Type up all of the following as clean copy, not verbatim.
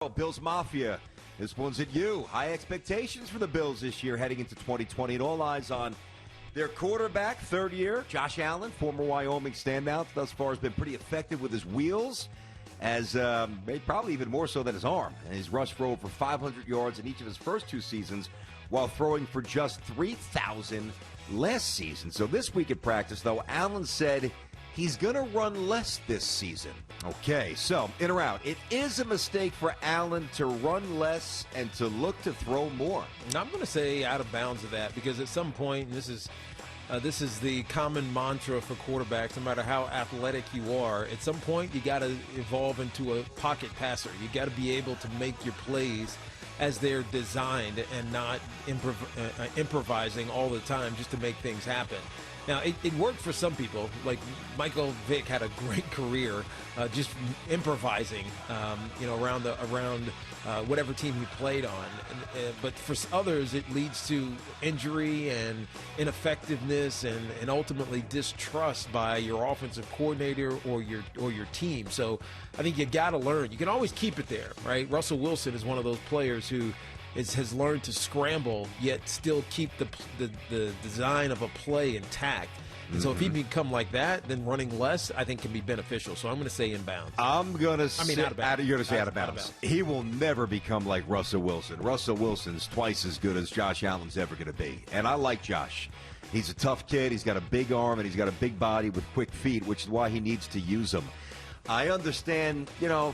Bills Mafia, this one's at you. High expectations for the Bills this year heading into 2020, and all eyes on their quarterback, third year, Josh Allen, former Wyoming standout, thus far has been pretty effective with his wheels, as probably even more so than his arm. And he's rushed for over 500 yards in each of his first two seasons, while throwing for just 3,000 last season. So this week at practice, though, Allen said he's going to run less this season. Okay, so in or out, it is a mistake for Allen to run less and to look to throw more. I'm going to say out of bounds of that, because at some point, and this is the common mantra for quarterbacks, no matter how athletic you are, at some point you got to evolve into a pocket passer. You got to be able to make your plays as they're designed and not improvising all the time just to make things happen. Now, it worked for some people. Like Michael Vick had a great career just improvising, around whatever team he played on. But for others, it leads to injury and ineffectiveness and ultimately distrust by your offensive coordinator or your team. So I think you got to learn. You can always keep it there, right? Russell Wilson is one of those players who has learned to scramble, yet still keep the design of a play intact. And so if he become like that, then running less, I think, can be beneficial. So I'm going to say inbounds. You're going to say out of bounds. He will never become like Russell Wilson. Russell Wilson's twice as good as Josh Allen's ever going to be. And I like Josh. He's a tough kid. He's got a big arm, and he's got a big body with quick feet, which is why he needs to use them. I understand,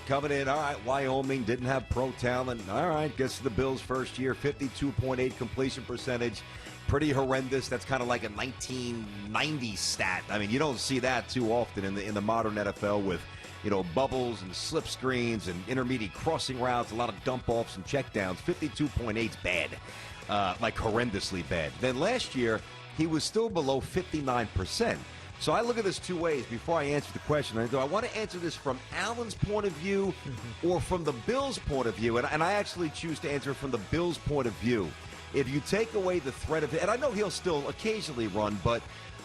coming in, all right, Wyoming didn't have pro talent. All right, gets to the Bills' first year, 52.8 completion percentage. Pretty horrendous. That's kind of like a 1990s stat. I mean, you don't see that too often in the modern NFL with, bubbles and slip screens and intermediate crossing routes, a lot of dump-offs and checkdowns. 52.8 is bad, like horrendously bad. Then last year, he was still below 59%. So I look at this two ways before I answer the question. I want to answer this from Allen's point of view or from the Bills' point of view. And I actually choose to answer from the Bills' point of view. If you take away the threat of it, and I know he'll still occasionally run, but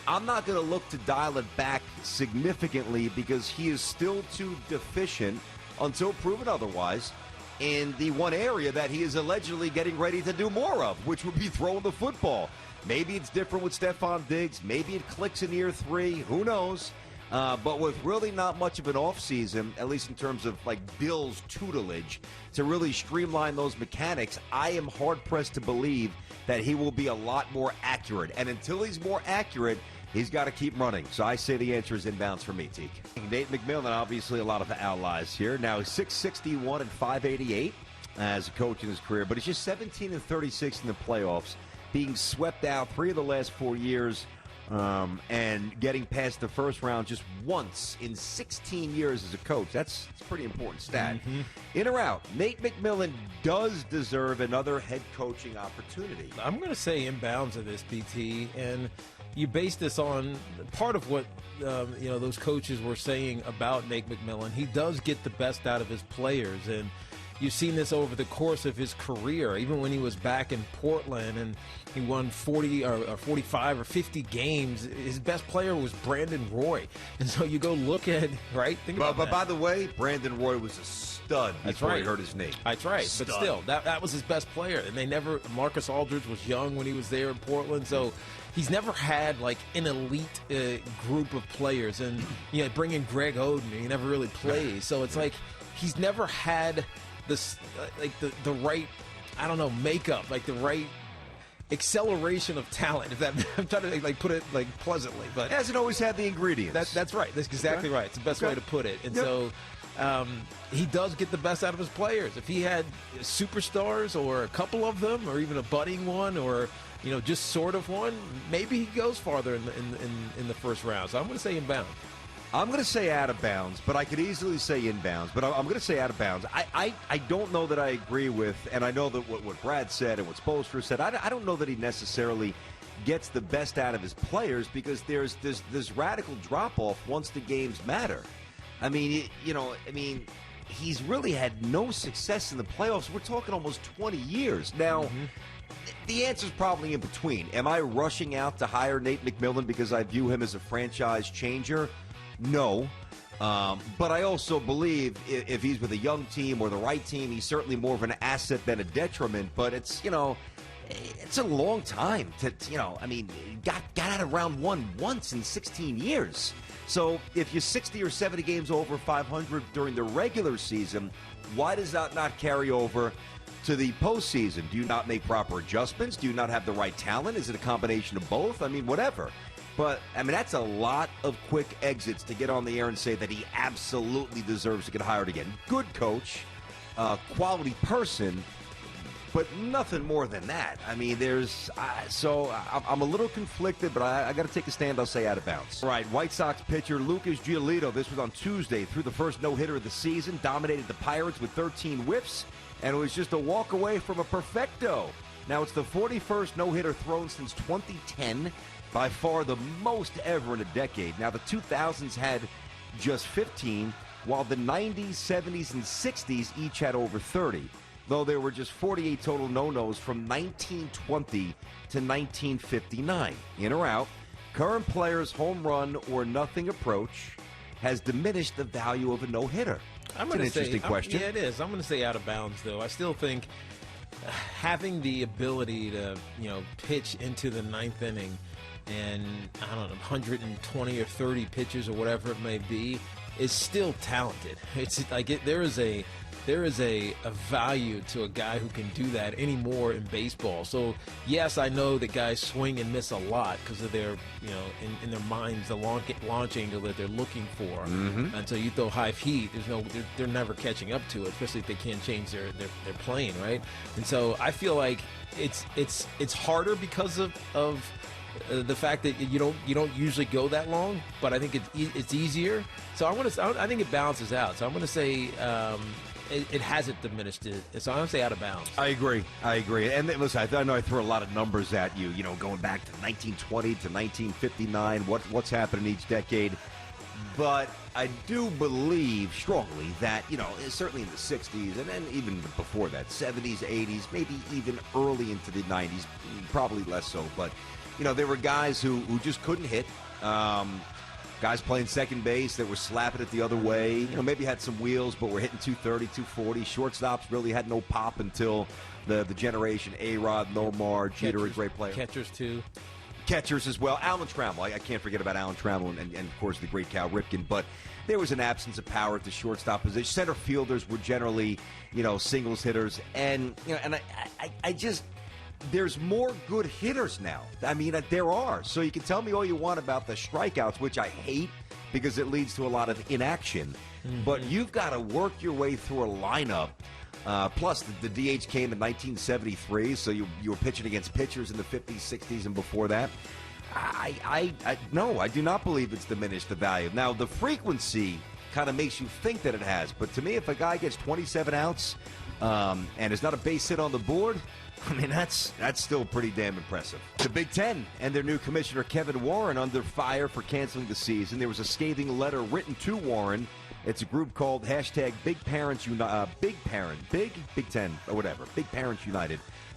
I'm not going to look to dial it back significantly because he is still too deficient until proven otherwise in the one area that he is allegedly getting ready to do more of, which would be throwing the football. Maybe it's different with Stephon Diggs. Maybe it clicks in year 3. Who knows? But with really not much of an offseason, at least in terms of like Bill's tutelage, to really streamline those mechanics, I am hard-pressed to believe that he will be a lot more accurate. And until he's more accurate, he's got to keep running. So I say the answer is inbounds for me, Tiki. Nate McMillan, obviously a lot of allies here. Now 661 and 588 as a coach in his career, but he's just 17 and 36 in the playoffs, being swept out 3 of the last 4 years, and getting past the first round just once in 16 years as a coach. That's a pretty important stat. In or out, Nate McMillan does deserve another head coaching opportunity. I'm going to say inbounds of this, BT, and you base this on part of what those coaches were saying about Nate McMillan. He does get the best out of his players, and you've seen this over the course of his career, even when he was back in Portland and he won 40 or 45 or 50 games. His best player was Brandon Roy. And so you go look at, right? Think about that. But by the way, Brandon Roy was a stud before he hurt his knee. That's right. Stud. But still, that was his best player. And Marcus Aldridge was young when he was there in Portland. So he's never had like an elite group of players. And bring in Greg Oden, he never really plays. So it's like he's never had this the right, makeup, like the right acceleration of talent. If that, I'm trying to put it pleasantly, but hasn't always had the ingredients. That's right. That's exactly right. It's the best way to put it. And so he does get the best out of his players. If he had superstars or a couple of them, or even a budding one, or just sort of one, maybe he goes farther in the first round. So I'm going to say inbound. I'm going to say out of bounds, but I could easily say inbounds. But I'm going to say out of bounds. I don't know that I agree with, and I know that what Brad said and what Spoelstra said, I don't know that he necessarily gets the best out of his players, because there's this radical drop-off once the games matter. I mean, he's really had no success in the playoffs. We're talking almost 20 years. Now, the answer's probably in between. Am I rushing out to hire Nate McMillan because I view him as a franchise changer? No. But I also believe if he's with a young team or the right team, he's certainly more of an asset than a detriment. But it's a long time to got out of round one once in 16 years. So if you're 60 or 70 games over 500 during the regular season, why does that not carry over to the postseason? Do you not make proper adjustments? Do you not have the right talent? Is it a combination of both? I mean, whatever. But, that's a lot of quick exits to get on the air and say that he absolutely deserves to get hired again. Good coach, quality person, but nothing more than that. I mean, I'm a little conflicted, but I got to take a stand. I'll say out of bounds. All right, White Sox pitcher Lucas Giolito, this was on Tuesday, threw the first no-hitter of the season, dominated the Pirates with 13 whiffs, and it was just a walk away from a perfecto. Now, it's the 41st no-hitter thrown since 2010, by far the most ever in a decade. Now, the 2000s had just 15, while the 90s, 70s, and 60s each had over 30, though there were just 48 total no-nos from 1920 to 1959. In or out, current players' home run or nothing approach has diminished the value of a no-hitter. That's an interesting question. Yeah, it is. I'm going to say out of bounds, though. I still think having the ability to, pitch into the ninth inning and, 120 or 30 pitches or whatever it may be is still talented. It's like there is a value to a guy who can do that anymore in baseball. So, yes, I know that guys swing and miss a lot because of their, in their minds, the launch angle that they're looking for. Mm-hmm. Until you throw high heat, they're never catching up to it, especially if they can't change their playing, right? And so I feel like it's harder because of the fact that you don't usually go that long, but I think it's easier. So I think it balances out. So I'm going to say it hasn't diminished it. So I'm going to say out of bounds. I agree. And listen, I know I threw a lot of numbers at you, going back to 1920 to 1959, what's happened in each decade. But I do believe strongly that, certainly in the 60s and then even before that, 70s, 80s, maybe even early into the 90s, probably less so, but there were guys who just couldn't hit. Guys playing second base that were slapping it the other way. Maybe had some wheels, but were hitting 230, 240. Shortstops really had no pop until the generation A-Rod, Nomar, Jeter, a great player. Catchers, too. Catchers as well. Alan Trammell. I can't forget about Alan Trammell and, of course, the great Cal Ripken. But there was an absence of power at the shortstop position. Center fielders were generally, singles hitters. And, I just... There's more good hitters now. There are. So you can tell me all you want about the strikeouts, which I hate because it leads to a lot of inaction. Mm-hmm. But you've got to work your way through a lineup. Plus, the DH came in 1973, so you were pitching against pitchers in the 50s, 60s, and before that. No, I do not believe it's diminished the value. Now, the frequency kind of makes you think that it has. But to me, if a guy gets 27 outs and is not a base hit on the board, that's still pretty damn impressive. The Big Ten and their new commissioner, Kevin Warren, under fire for canceling the season. There was a scathing letter written to Warren. It's a group called Big Parents United,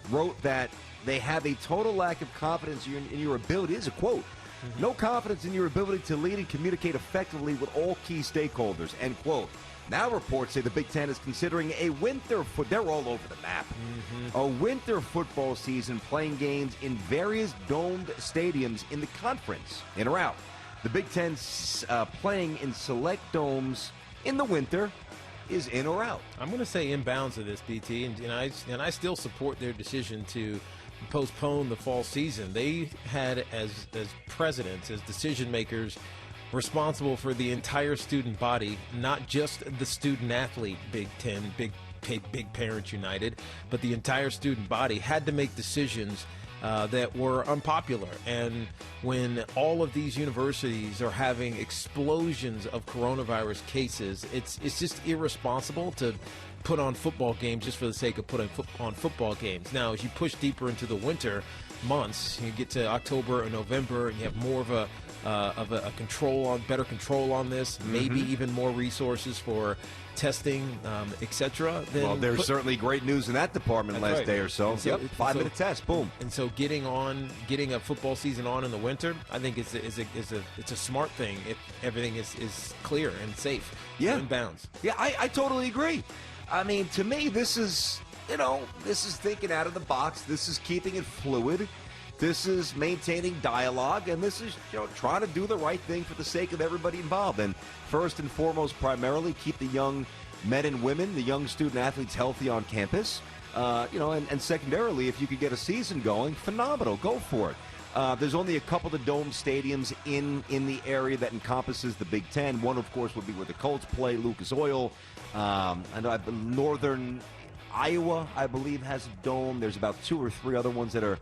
wrote that they have a total lack of confidence in your ability. This is a quote. Mm-hmm. No confidence in your ability to lead and communicate effectively with all key stakeholders, end quote. Now reports say the Big Ten is considering a they're all over the map, a winter football season playing games in various domed stadiums in the conference, in or out. The Big Ten's playing in select domes in the winter is in or out. I'm going to say inbounds of this, BT, and I still support their decision to postpone the fall season. They had as presidents, as decision makers, responsible for the entire student body, not just the student athlete. Big Ten, Big Parents United, but the entire student body had to make decisions that were unpopular. And when all of these universities are having explosions of coronavirus cases, it's just irresponsible to put on football games just for the sake of putting on football games. Now, as you push deeper into the winter months, you get to October or November, and you have more of a better control on this, maybe even more resources for testing, etc. Well, there's certainly great news in that department last day or so. Yep, 5-minute test, boom. And so getting a football season on in the winter, I think it's a smart thing if everything is clear and safe, in bounds. Yeah, I totally agree. I mean, to me, this is thinking out of the box. This is keeping it fluid. This is maintaining dialogue, and this is trying to do the right thing for the sake of everybody involved. And first and foremost, primarily, keep the young men and women, the young student athletes, healthy on campus. And secondarily, if you could get a season going, phenomenal, go for it. There's only a couple of dome stadiums in the area that encompasses the Big Ten. One, of course, would be where the Colts play, Lucas Oil. And Northern Iowa, I believe, has a dome. There's about 2 or 3 other ones that are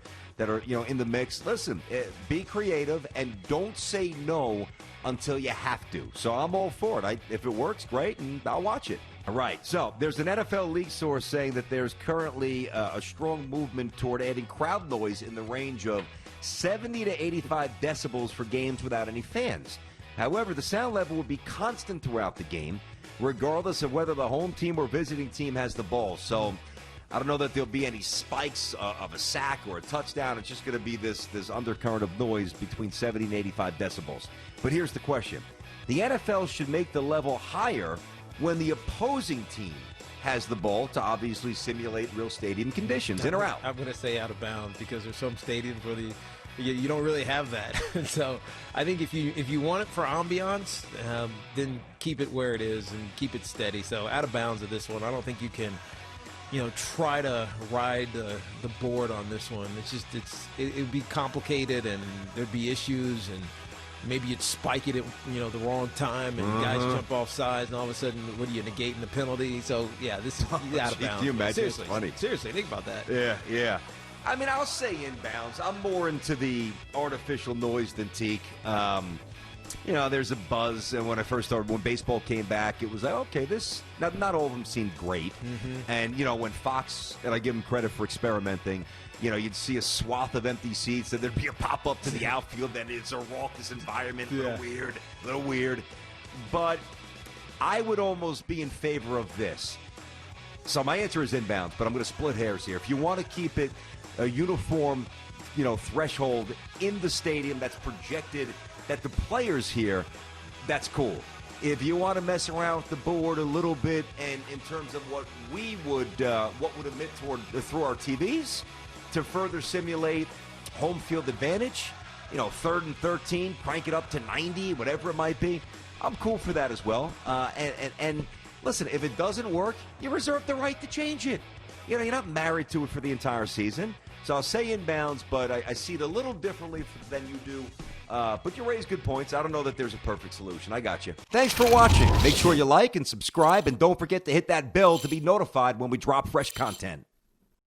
in the mix. Listen, be creative and don't say no until you have to. So I'm all for it. If it works, great, and I'll watch it. All right, so there's an NFL league source saying that there's currently a strong movement toward adding crowd noise in the range of 70 to 85 decibels for games without any fans. However, the sound level will be constant throughout the game, regardless of whether the home team or visiting team has the ball. So I don't know that there'll be any spikes of a sack or a touchdown. It's just going to be this undercurrent of noise between 70 and 85 decibels. But here's the question. The NFL should make the level higher when the opposing team has the ball to obviously simulate real stadium conditions, in or out. I'm going to say out of bounds because there's some stadiums where you don't really have that. So I think if you want it for ambiance, then keep it where it is and keep it steady. So out of bounds of this one, I don't think you can try to ride the board on this one. It would be complicated and there'd be issues, and maybe you'd spike it at the wrong time and guys jump off sides, and all of a sudden, what are you negating the penalty? So yeah, this is out of bounds. Can you imagine? Seriously, it's funny. Seriously, think about that. Yeah. I mean, I'll say inbounds. I'm more into the artificial noise than Tiki. There's a buzz, and when I first started, when baseball came back, it was like, okay, this, not all of them seemed great. And, when Fox, and I give them credit for experimenting, you'd see a swath of empty seats, and there'd be a pop-up to the outfield, and it's a raucous environment, a little weird. But I would almost be in favor of this. So my answer is inbounds, but I'm going to split hairs here. If you want to keep it a uniform, threshold in the stadium that's projected that the players hear, that's cool. If you want to mess around with the board a little bit, and in terms of what would emit through our TVs to further simulate home field advantage, 3rd and 13, crank it up to 90, whatever it might be, I'm cool for that as well. And listen, if it doesn't work, you reserve the right to change it. You're not married to it for the entire season. So I'll say inbounds, but I see it a little differently than you do. But you raise good points. I don't know that there's a perfect solution. I got you. Thanks for watching. Make sure you like and subscribe, and don't forget to hit that bell to be notified when we drop fresh content.